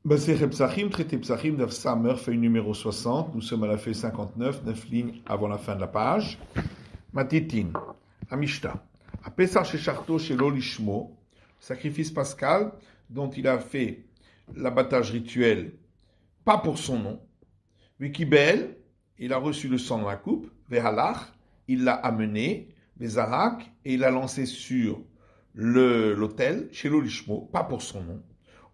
Masechet Psachim, traité Psachim, Daf Samer, feuille numéro 60. Nous sommes à la feuille 59, 9 lignes avant la fin de la page. Matitin, Amishta. A Pesach Shecharto Shelo Lishmo, sacrifice pascal dont il a fait l'abattage rituel, pas pour son nom. Vikibel, il a reçu le sang dans la coupe. Vehalach, il l'a amené. Vezarak, et il l'a lancé sur l'autel, Shelo Lishmo, pas pour son nom.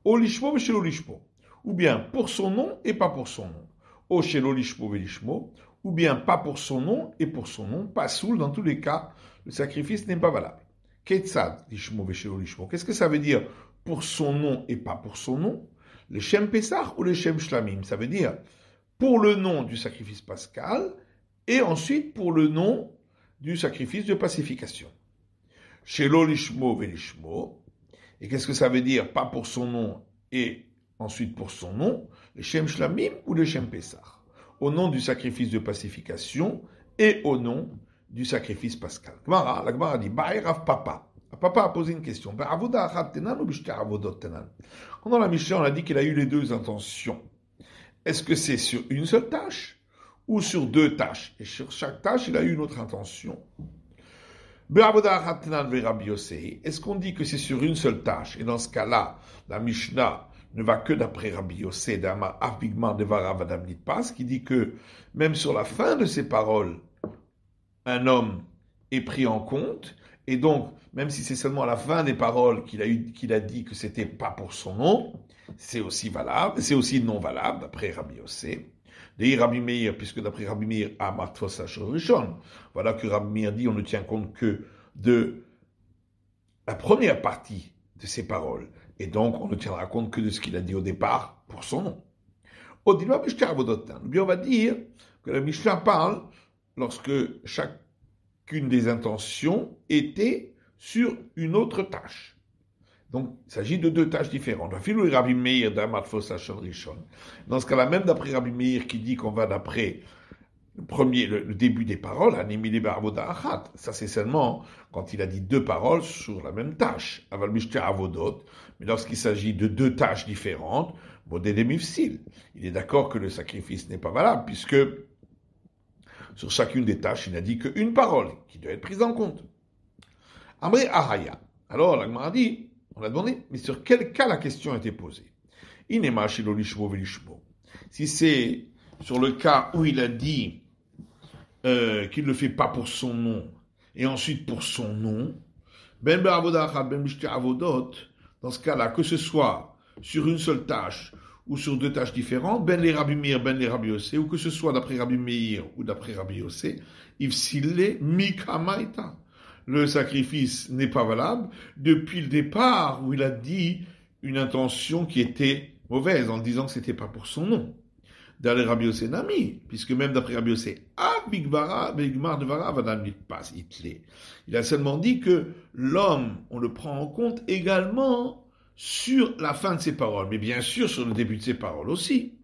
O lishmo ve shelo lishmo, ou bien pour son nom et pas pour son nom. O shelo lishmo ve lishmo, ou bien pas pour son nom et pour son nom. Pas soul, dans tous les cas, le sacrifice n'est pas valable. Ketzad lishmo ve shelo lishmo. Qu'est-ce que ça veut dire pour son nom et pas pour son nom? Le shem pesach ou le shem shlamim? Ça veut dire pour le nom du sacrifice pascal et ensuite pour le nom du sacrifice de pacification. Shelo lishmo ve lishmo. Et qu'est-ce que ça veut dire? Pas pour son nom et ensuite pour son nom, le Shem Shlamim ou le Shem Pesach. Au nom du sacrifice de pacification et au nom du sacrifice pascal. La Gemara dit, Ba'erav Papa. Papa a posé une question. Pendant la Mishnah, on a dit qu'il a eu les deux intentions. Est-ce que c'est sur une seule tâche ou sur deux tâches? Et sur chaque tâche, il a eu une autre intention. Est-ce qu'on dit que c'est sur une seule tâche? Et dans ce cas-là, la Mishnah ne va que d'après Rabbi Yossé, qui dit que même sur la fin de ses paroles, un homme est pris en compte, et donc, même si c'est seulement à la fin des paroles qu'il a dit que c'était pas pour son nom, c'est aussi valable, c'est aussi non valable, d'après Rabbi Yossé. Rabbi Meir, puisque d'après Rabbi Meir, voilà que Rabbi Meir dit on ne tient compte que de la première partie de ses paroles. Et donc, on ne tiendra compte que de ce qu'il a dit au départ pour son nom. On va dire que la Mishnah parle lorsque chacune des intentions était sur une autre tâche. Donc, il s'agit de deux tâches différentes. Dans ce cas-là, même d'après Rabbi Meir qui dit qu'on va d'après le début des paroles, ça c'est seulement quand il a dit deux paroles sur la même tâche. Mais lorsqu'il s'agit de deux tâches différentes, il est d'accord que le sacrifice n'est pas valable, puisque sur chacune des tâches, il n'a dit qu'une parole qui doit être prise en compte. Amré Ahaya. Alors, la Gemara dit, on a demandé, mais sur quel cas la question a été posée? Si c'est sur le cas où il a dit qu'il ne le fait pas pour son nom, et ensuite pour son nom, dans ce cas-là, que ce soit sur une seule tâche ou sur deux tâches différentes, ben les Rabbi Meir, ben les Rabbi Yossé, ou que ce soit d'après Rabbi Meir ou d'après Rabbi Yossé, ifsile mikamaita. Le sacrifice n'est pas valable depuis le départ où il a dit une intention qui était mauvaise en disant que c'était pas pour son nom. D'aller Rabbi Yossé Nami, puisque même d'après Rabbi Yossé, il a seulement dit que l'homme, on le prend en compte également sur la fin de ses paroles, mais bien sûr sur le début de ses paroles aussi.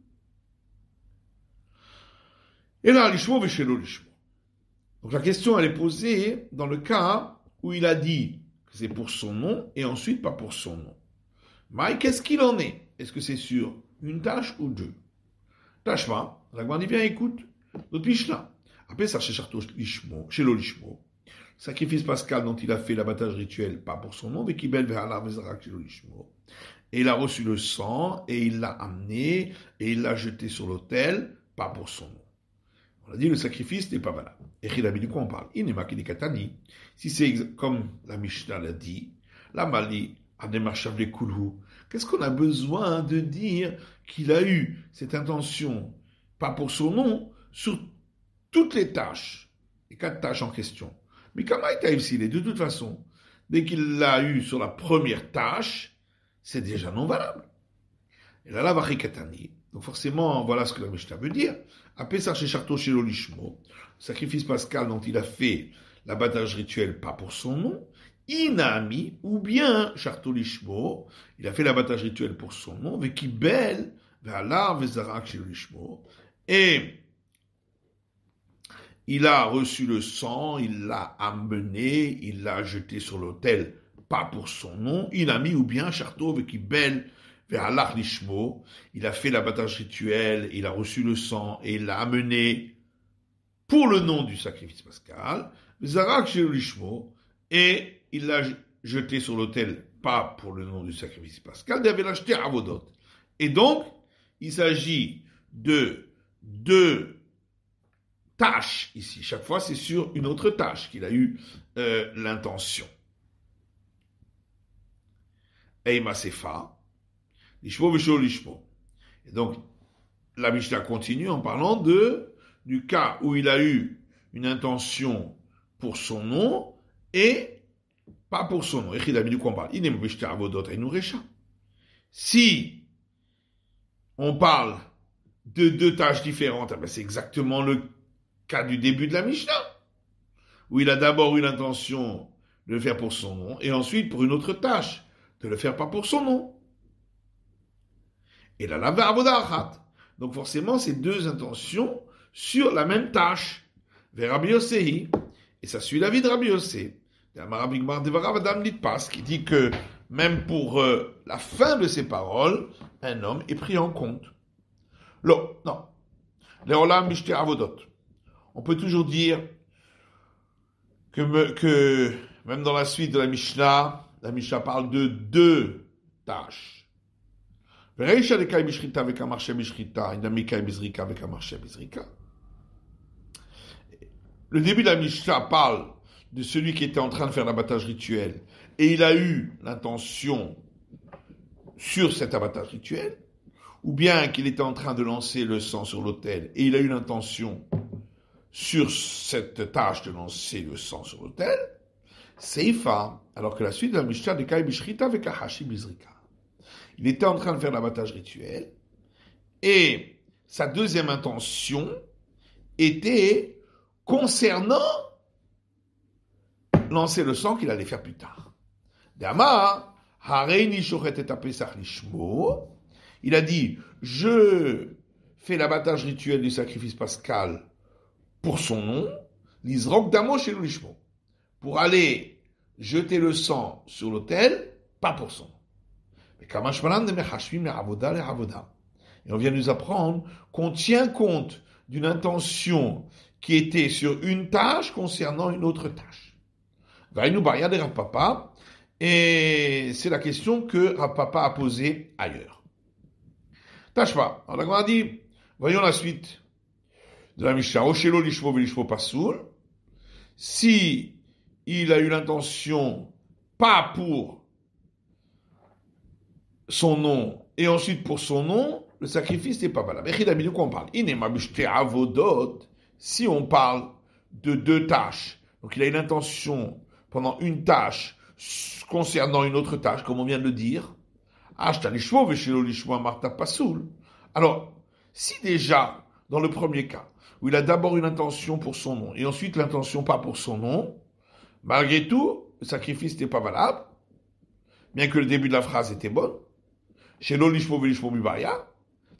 Et là, l'ishmo veshelo l'ishmo. Donc la question, elle est posée dans le cas où il a dit que c'est pour son nom et ensuite pas pour son nom. Mais qu'est-ce qu'il en est? Est-ce que c'est sur une tâche ou deux? Tâche 20, la Gemara dit, viens, écoute, notre Mishnah. Après ça, shelo lishmo, sacrifice pascal dont il a fait l'abattage rituel, pas pour son nom, mais kibel ve'alav vezarak shelo lishmo. Et il a reçu le sang, et il l'a amené, et il l'a jeté sur l'autel, pas pour son nom. On a dit le sacrifice n'est pas valable. Et Chilabi, de quoi on parle? Si c'est comme la Mishnah l'a dit, la Mali, Ademachav Kulhu, qu'est-ce qu'on a besoin de dire qu'il a eu cette intention, pas pour son nom, sur toutes les tâches, les 4 tâches en question. Mais comment il est de toute façon, dès qu'il l'a eu sur la première tâche, c'est déjà non valable. Et là, la Varikatani. Donc forcément, voilà ce que la Mishnah veut dire. Pesach Shecharto Shelo Lishmo, sacrifice pascal dont il a fait l'abattage rituel pas pour son nom, Inami, ou bien Sharto Lishmo, il a fait l'abattage rituel pour son nom, Vekibel, Ve'alav Vezarak Shelo Lishmo, et il a reçu le sang, il l'a amené, il l'a jeté sur l'autel, pas pour son nom, Inami, ou bien Sharto Vekibel, vers Allah Lishmo, il a fait l'abattage rituel, il a reçu le sang et il l'a amené pour le nom du sacrifice pascal, Zarak chez Lishmo, et il l'a jeté sur l'autel, pas pour le nom du sacrifice pascal, il avait l'acheté à Avodot. Et donc, il s'agit de deux tâches ici. Chaque fois, c'est sur une autre tâche qu'il a eu l'intention. Eima Sefa, Lishmo Veshol Lishmo. Et donc, la Mishnah continue en parlant du cas où il a eu une intention pour son nom et pas pour son nom. Si on parle de deux tâches différentes, c'est exactement le cas du début de la Mishnah, où il a d'abord eu l'intention de le faire pour son nom et ensuite pour une autre tâche, de le faire pas pour son nom. Et là, la avoda achat. Donc forcément, c'est deux intentions sur la même tâche. Vers Rabbi Yosei. Et ça suit l'avis de Rabbi Yosei. Qui dit que même pour la fin de ces paroles, un homme est pris en compte. Non. Les olam mishte avodot. On peut toujours dire que même dans la suite de la Mishnah parle de deux tâches. Le début de la Mishnah parle de celui qui était en train de faire l'abattage rituel et il a eu l'intention sur cet abattage rituel, ou bien qu'il était en train de lancer le sang sur l'autel et il a eu l'intention sur cette tâche de lancer le sang sur l'autel, Seifa, alors que la suite de la Mishnah de Kai Bishrita avec Hashi Bizrika. Il était en train de faire l'abattage rituel et sa deuxième intention était concernant lancer le sang qu'il allait faire plus tard. Il a dit, je fais l'abattage rituel du sacrifice pascal pour son nom, l'Isrok Damo chez l'Ishmo, pour aller jeter le sang sur l'autel, pas pour son nom. Et on vient nous apprendre qu'on tient compte d'une intention qui était sur une tâche concernant une autre tâche. Et c'est la question que Rav Papa a posée ailleurs. Tashma. Alors la Gemara dit, voyons la suite de la Mishnah. Oshelo lishmo velishmo pasoul. Si il a eu l'intention, pas pour son nom, et ensuite pour son nom, le sacrifice n'est pas valable. De quoi on parle? Si on parle de deux tâches, donc il a une intention pendant une tâche concernant une autre tâche, comme on vient de le dire, alors, si déjà, dans le premier cas, où il a d'abord une intention pour son nom, et ensuite l'intention pas pour son nom, malgré tout, le sacrifice n'est pas valable, bien que le début de la phrase était bonne,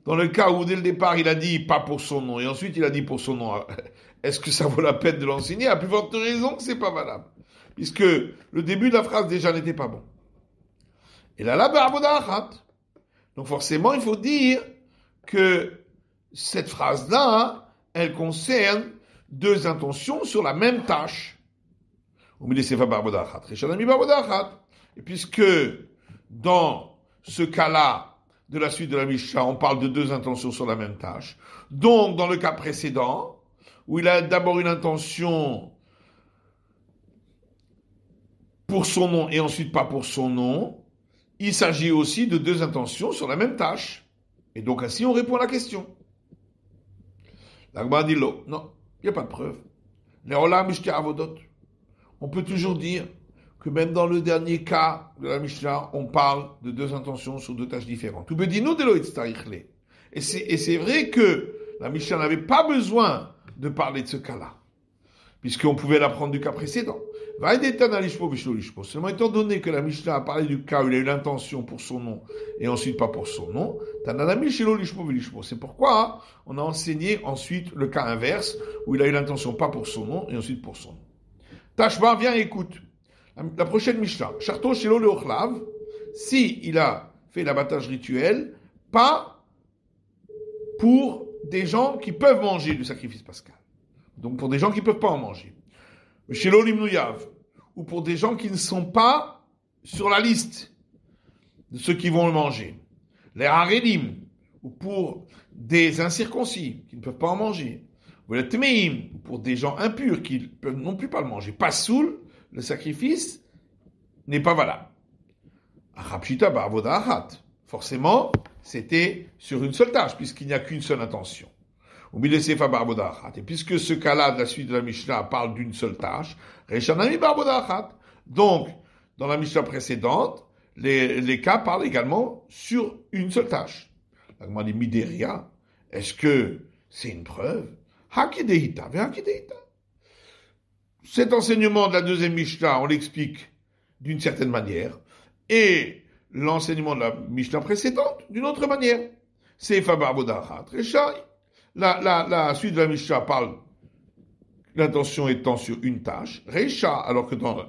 dans le cas où dès le départ il a dit pas pour son nom et ensuite il a dit pour son nom, est-ce que ça vaut la peine de l'enseigner? À plus forte raison que c'est pas valable, puisque le début de la phrase déjà n'était pas bon. Et là, donc forcément il faut dire que cette phrase-là, elle concerne deux intentions sur la même tâche. Et puisque dans ce cas-là, de la suite de la Mishnah, on parle de deux intentions sur la même tâche. Donc, dans le cas précédent, où il a d'abord une intention pour son nom et ensuite pas pour son nom, il s'agit aussi de deux intentions sur la même tâche. Et donc, ainsi, on répond à la question. L'Agma dit non, il n'y a pas de preuve. On peut toujours dire que même dans le dernier cas de la Mishnah, on parle de deux intentions sur deux tâches différentes. Et c'est vrai que la Mishnah n'avait pas besoin de parler de ce cas-là, puisqu'on pouvait l'apprendre du cas précédent. Seulement étant donné que la Mishnah a parlé du cas où il a eu l'intention pour son nom et ensuite pas pour son nom, c'est pourquoi on a enseigné ensuite le cas inverse où il a eu l'intention pas pour son nom et ensuite pour son nom. Tashba, viens écoute. La prochaine Mishnah. Charto shelo leochlav, si il a fait l'abattage rituel, pas pour des gens qui peuvent manger du sacrifice pascal. Donc pour des gens qui ne peuvent pas en manger. Chez l'Olimnouyav, ou pour des gens qui ne sont pas sur la liste de ceux qui vont le manger. Les Haredim, ou pour des incirconcis qui ne peuvent pas en manger. Ou les Tmeim, pour des gens impurs qui ne peuvent non plus pas le manger. Pas soul, le sacrifice n'est pas valable. Achapshita ba'avoda achat. Forcément, c'était sur une seule tâche, puisqu'il n'y a qu'une seule intention. Et puisque ce cas-là, de la suite de la Mishnah, parle d'une seule tâche, donc, dans la Mishnah précédente, les cas parlent également sur une seule tâche. La demande dit Mideria, est-ce que c'est une preuve? Hakidehita, hakidehita. Cet enseignement de la deuxième Mishnah, on l'explique d'une certaine manière, et l'enseignement de la Mishnah précédente d'une autre manière. Seifa ba'avoda achat. La suite de la Mishnah parle l'intention étant sur une tâche, Reisha, alors que dans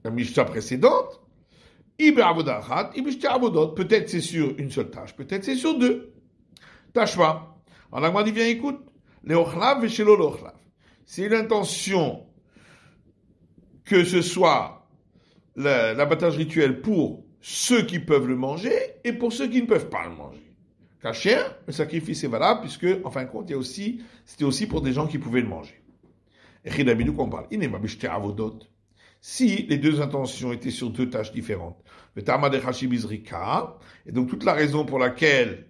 la Mishnah précédente, peut-être c'est sur une seule tâche, peut-être c'est sur deux. Tâche-moi. En Agma dit, viens, écoute, les ochlav et shelo l'ochlav. C'est l'intention que ce soit l'abattage rituel pour ceux qui peuvent le manger et pour ceux qui ne peuvent pas le manger. Cacher, le sacrifice est valable puisque, en fin de compte, c'était aussi pour des gens qui pouvaient le manger. Et Chidabidou qu'on parle, si les deux intentions étaient sur deux tâches différentes, et donc toute la raison pour laquelle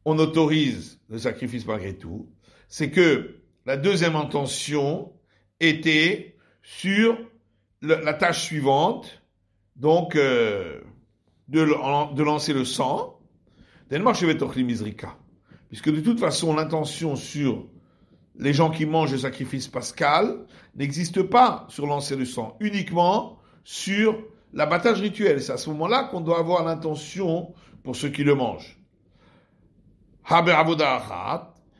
on autorise le sacrifice malgré tout, c'est que la deuxième intention était sur la tâche suivante, donc de lancer le sang, puisque de toute façon l'intention sur les gens qui mangent le sacrifice pascal n'existe pas sur lancer le sang, uniquement sur l'abattage rituel. C'est à ce moment-là qu'on doit avoir l'intention pour ceux qui le mangent.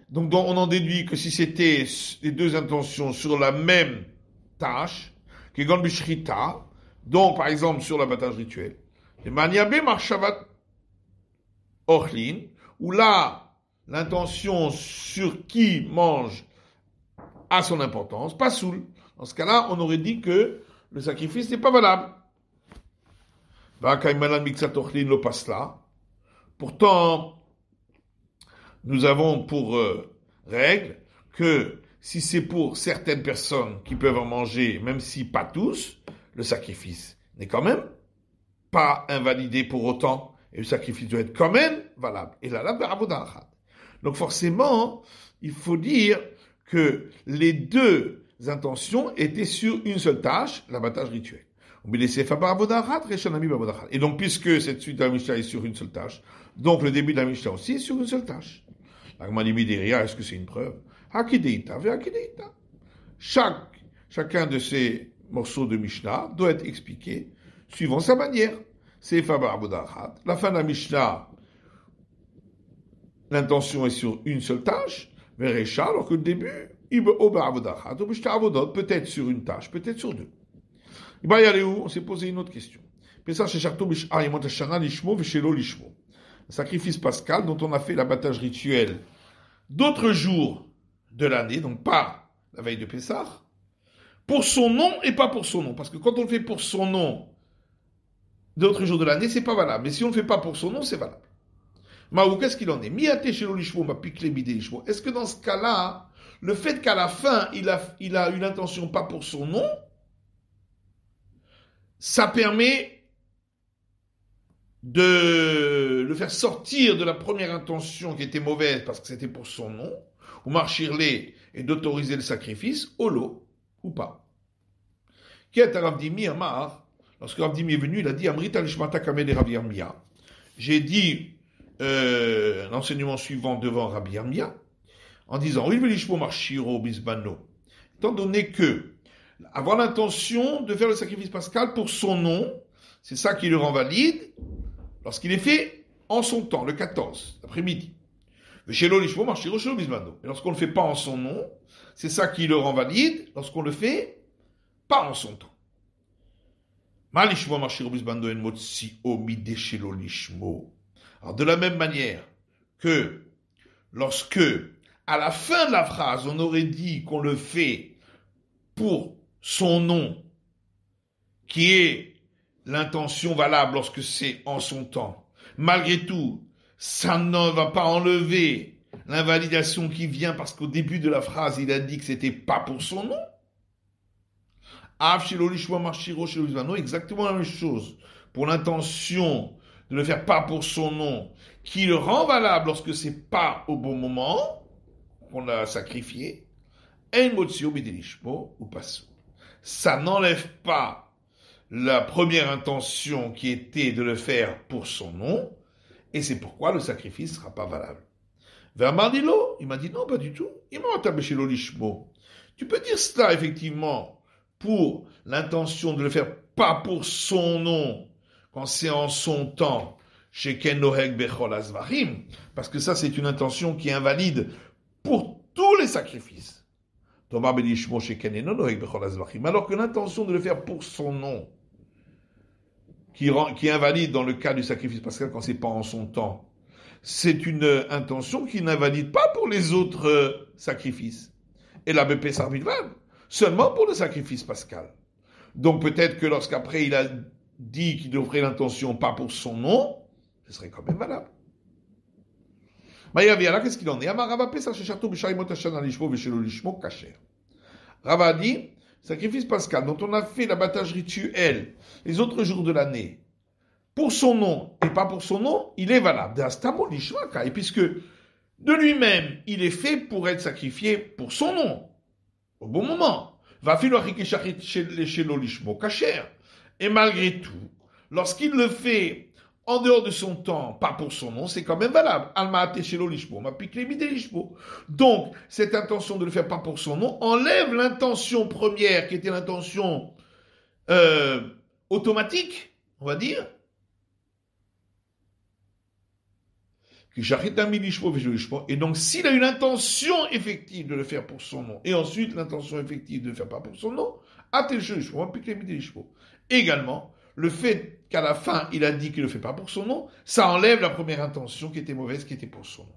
Donc on en déduit que si c'était les deux intentions sur la même tâche, donc par exemple sur l'abattage rituel, les maniabé marchavat ochlin, où là, l'intention sur qui mange a son importance, pas soul. Dans ce cas-là, on aurait dit que le sacrifice n'est pas valable. Pourtant, nous avons pour règle que si c'est pour certaines personnes qui peuvent en manger, même si pas tous, le sacrifice n'est quand même pas invalidé pour autant, et le sacrifice doit être quand même valable. Et là, donc forcément, il faut dire que les deux intentions étaient sur une seule tâche, l'abattage rituel. Et donc, puisque cette suite de la Mishnah est sur une seule tâche, donc le début de la Mishnah aussi est sur une seule tâche. Est-ce que c'est une preuve? Chacun de ces morceaux de Mishnah doit être expliqué suivant sa manière. C'est la fin de la Mishnah, l'intention est sur une seule tâche, alors que le début, peut-être sur une tâche, peut-être sur deux. On s'est posé une autre question. Le sacrifice pascal dont on a fait l'abattage rituel d'autres jours de l'année, donc pas la veille de Pessah, pour son nom et pas pour son nom. Parce que quand on le fait pour son nom d'autres jours de l'année, c'est pas valable. Mais si on ne le fait pas pour son nom, c'est valable. Maou, qu'est-ce qu'il en est? Est-ce que dans ce cas-là, le fait qu'à la fin, il a une intention pas pour son nom, ça permet de le faire sortir de la première intention qui était mauvaise parce que c'était pour son nom, ou marchirler et d'autoriser le sacrifice, au lot, ou pas. Qui est Rav Dimi Amar? Lorsque Rav Dimi est venu, il a dit Amrita lishmata kameh Rav Yirmia. J'ai dit l'enseignement suivant devant Rabbi Yirmia en disant étant donné que avoir l'intention de faire le sacrifice pascal pour son nom, c'est ça qui le rend valide lorsqu'il est fait en son temps, le 14, l'après-midi. Et lorsqu'on ne le fait pas en son nom, c'est ça qui le rend valide lorsqu'on le fait pas en son temps. Alors, de la même manière que lorsque, à la fin de la phrase, on aurait dit qu'on le fait pour son nom, qui est l'intention valable lorsque c'est en son temps, malgré tout, ça ne va pas enlever l'invalidation qui vient parce qu'au début de la phrase, il a dit que c'était pas pour son nom. Exactement la même chose. Pour l'intention de le faire pas pour son nom, qui le rend valable lorsque c'est pas au bon moment, qu'on l'a sacrifié, ça n'enlève pas la première intention qui était de le faire pour son nom, et c'est pourquoi le sacrifice ne sera pas valable. Vermardilo, il m'a dit non, pas du tout. Tu peux dire cela, effectivement, pour l'intention de le faire pas pour son nom, quand c'est en son temps, chez Ken Noheg Bechol Azvarim, parce que ça, c'est une intention qui est invalide pour tous les sacrifices. Alors que l'intention de le faire pour son nom, qui est invalide dans le cas du sacrifice pascal quand c'est pas en son temps, c'est une intention qui n'invalide pas pour les autres sacrifices. Et la BP Sarvilvan, seulement pour le sacrifice pascal. Donc peut-être que lorsqu'après il a dit qu'il devrait l'intention pas pour son nom, ce serait quand même valable. Là, qu'est-ce qu'il en est? Rava a dit, sacrifice pascal, dont on a fait l'abattage rituel les autres jours de l'année, pour son nom et pas pour son nom, il est valable. Et puisque de lui-même, il est fait pour être sacrifié pour son nom, au bon moment. Et malgré tout, lorsqu'il le fait en dehors de son temps, pas pour son nom, c'est quand même valable. Donc, cette intention de le faire pas pour son nom enlève l'intention première, qui était l'intention automatique, on va dire. Et donc, s'il a eu l'intention effective de le faire pour son nom, et ensuite l'intention effective de le faire pas pour son nom, également, le fait qu'à la fin, il a dit qu'il ne le fait pas pour son nom, ça enlève la première intention qui était mauvaise, qui était pour son nom.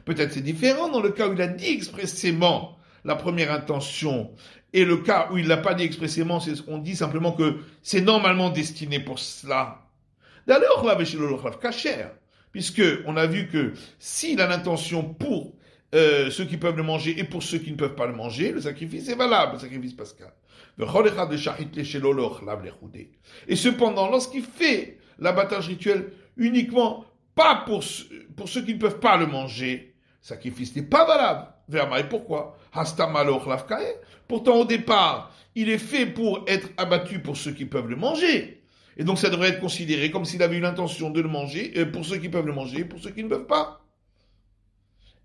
Peut-être c'est différent dans le cas où il a dit expressément la première intention, et le cas où il ne l'a pas dit expressément, c'est ce qu'on dit simplement que c'est normalement destiné pour cela. D'ailleurs, puisque on a vu que s'il a l'intention pour ceux qui peuvent le manger et pour ceux qui ne peuvent pas le manger, le sacrifice est valable, le sacrifice pascal. Et cependant, lorsqu'il fait l'abattage rituel uniquement pas pour ceux qui ne peuvent pas le manger, le sacrifice n'est pas valable. Et pourquoi? Pourtant, au départ, il est fait pour être abattu pour ceux qui peuvent le manger. Et donc, ça devrait être considéré comme s'il avait eu l'intention de le manger pour ceux qui peuvent le manger et pour ceux qui ne peuvent pas.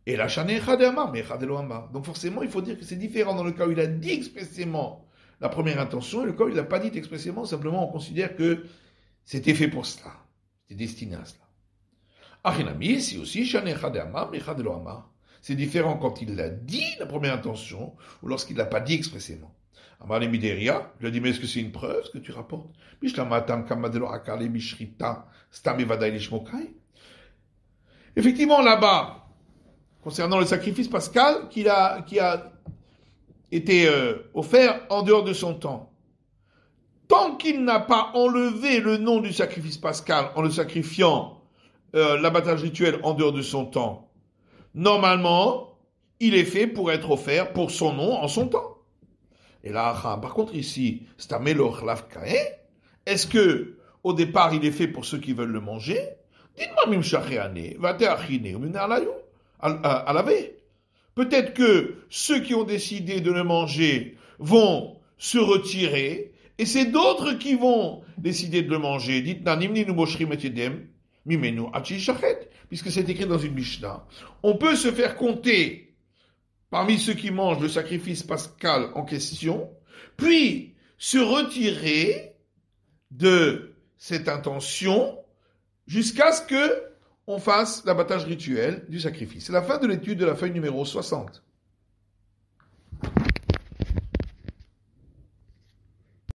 Et la donc forcément, il faut dire que c'est différent dans le cas où il a dit expressément la première intention et le cas où il n'a pas dit expressément, simplement on considère que c'était fait pour cela. C'était destiné à cela. Achinami, ici aussi, c'est différent quand il l'a dit, la première intention, ou lorsqu'il ne l'a pas dit expressément. Amar le Mideria, je lui ai dit, mais est-ce que c'est une preuve, ce que tu rapportes? Effectivement, là-bas, concernant le sacrifice pascal qui a été offert en dehors de son temps. Tant qu'il n'a pas enlevé le nom du sacrifice pascal en le sacrifiant l'abattage rituel en dehors de son temps, normalement, il est fait pour être offert pour son nom en son temps. Et là, par contre ici, est-ce que au départ il est fait pour ceux qui veulent le manger? Dites-moi, à laver. Peut-être que ceux qui ont décidé de le manger vont se retirer, et c'est d'autres qui vont décider de le manger. Dites, puisque c'est écrit dans une Mishnah. On peut se faire compter parmi ceux qui mangent le sacrifice pascal en question, puis se retirer de cette intention jusqu'à ce que on fasse l'abattage rituel du sacrifice. C'est la fin de l'étude de la feuille numéro 60.